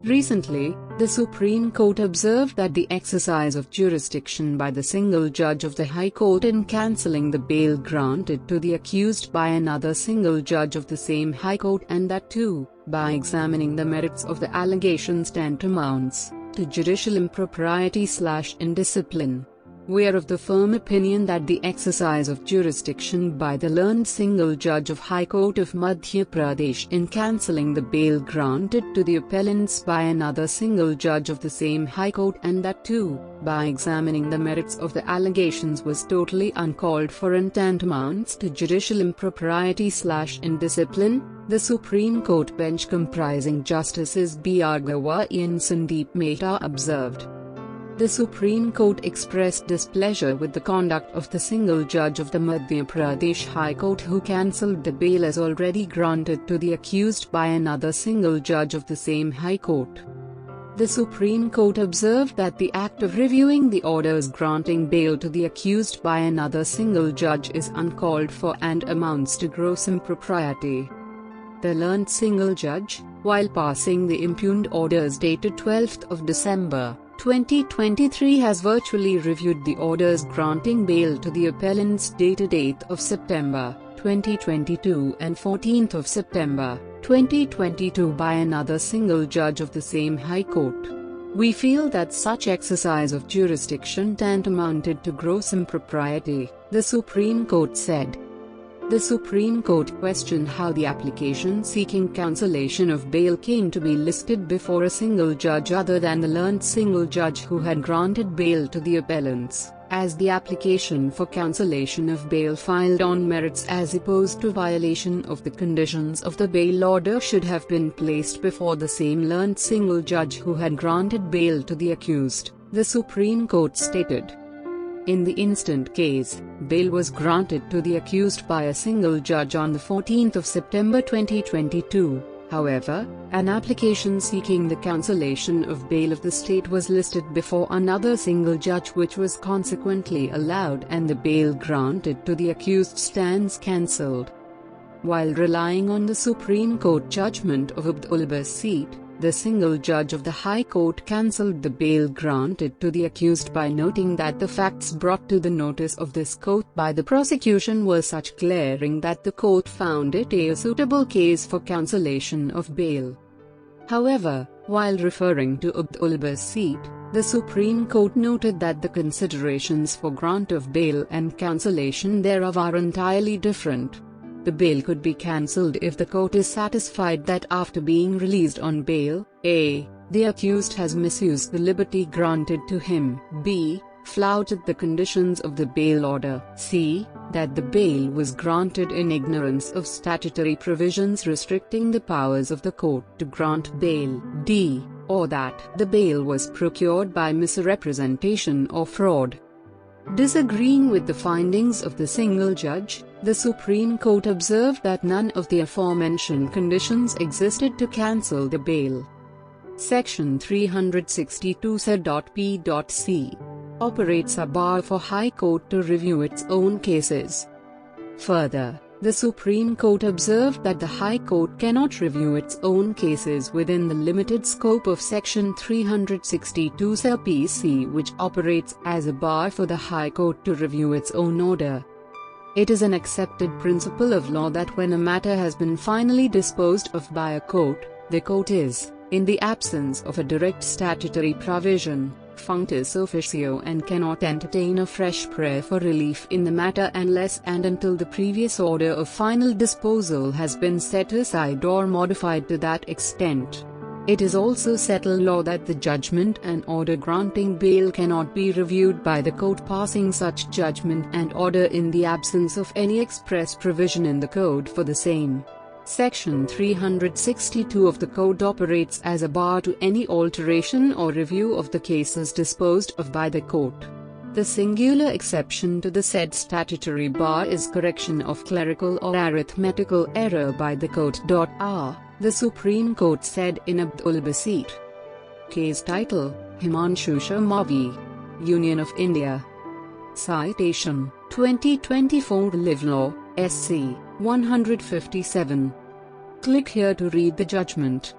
Recently, the Supreme Court observed that the exercise of jurisdiction by the single judge of the High Court in cancelling the bail granted to the accused by another single judge of the same High Court, and that too, by examining the merits of the allegations, tantamounts to judicial impropriety/indiscipline. We are of the firm opinion that the exercise of jurisdiction by the learned single judge of High Court of Madhya Pradesh in cancelling the bail granted to the appellants by another single judge of the same High Court, and that too, by examining the merits of the allegations, was totally uncalled for and tantamounts to judicial impropriety/indiscipline. The Supreme Court bench comprising Justices B.R. Gawai and Sandeep Mehta observed. The Supreme Court expressed displeasure with the conduct of the single judge of the Madhya Pradesh High Court who cancelled the bail as already granted to the accused by another single judge of the same High Court. The Supreme Court observed that the act of reviewing the orders granting bail to the accused by another single judge is uncalled for and amounts to gross impropriety. The learned single judge, while passing the impugned orders dated 12th of December, 2023, has virtually reviewed the orders granting bail to the appellants dated 8th of September, 2022 and 14th of September, 2022 by another single judge of the same High Court. We feel that such exercise of jurisdiction tantamounted to gross impropriety, the Supreme Court said. The Supreme Court questioned how the application seeking cancellation of bail came to be listed before a single judge other than the learned single judge who had granted bail to the appellants, as the application for cancellation of bail filed on merits as opposed to violation of the conditions of the bail order should have been placed before the same learned single judge who had granted bail to the accused, the Supreme Court stated. In the instant case, bail was granted to the accused by a single judge on the 14th of September 2022. However, an application seeking the cancellation of bail of the state was listed before another single judge, which was consequently allowed, and the bail granted to the accused stands cancelled. While relying on the Supreme Court judgment of Abdul Basit, the single judge of the High Court cancelled the bail granted to the accused by noting that the facts brought to the notice of this court by the prosecution were such glaring that the court found it a suitable case for cancellation of bail. However, while referring to Abdul Basit, the Supreme Court noted that the considerations for grant of bail and cancellation thereof are entirely different. The bail could be cancelled if the court is satisfied that after being released on bail, a. the accused has misused the liberty granted to him, b. flouted the conditions of the bail order, c. that the bail was granted in ignorance of statutory provisions restricting the powers of the court to grant bail, d. or that the bail was procured by misrepresentation or fraud. Disagreeing with the findings of the single judge, the Supreme Court observed that none of the aforementioned conditions existed to cancel the bail. Section 362 C.P.C. operates a bar for High Court to review its own cases. Further, the Supreme Court observed that the High Court cannot review its own cases within the limited scope of Section 362 C.P.C., which operates as a bar for the High Court to review its own order. It is an accepted principle of law that when a matter has been finally disposed of by a court, the court is, in the absence of a direct statutory provision, functus officio and cannot entertain a fresh prayer for relief in the matter unless and until the previous order of final disposal has been set aside or modified to that extent. It is also settled law that the judgment and order granting bail cannot be reviewed by the court passing such judgment and order in the absence of any express provision in the code for the same. Section 362 of the Code operates as a bar to any alteration or review of the cases disposed of by the court. The singular exception to the said statutory bar is correction of clerical or arithmetical error by the court. The Supreme Court said in Abdul Basit. Case title: Himanshu Sharma, Union of India. Citation: 2024 Live Law, SC 157. Click here to read the judgment.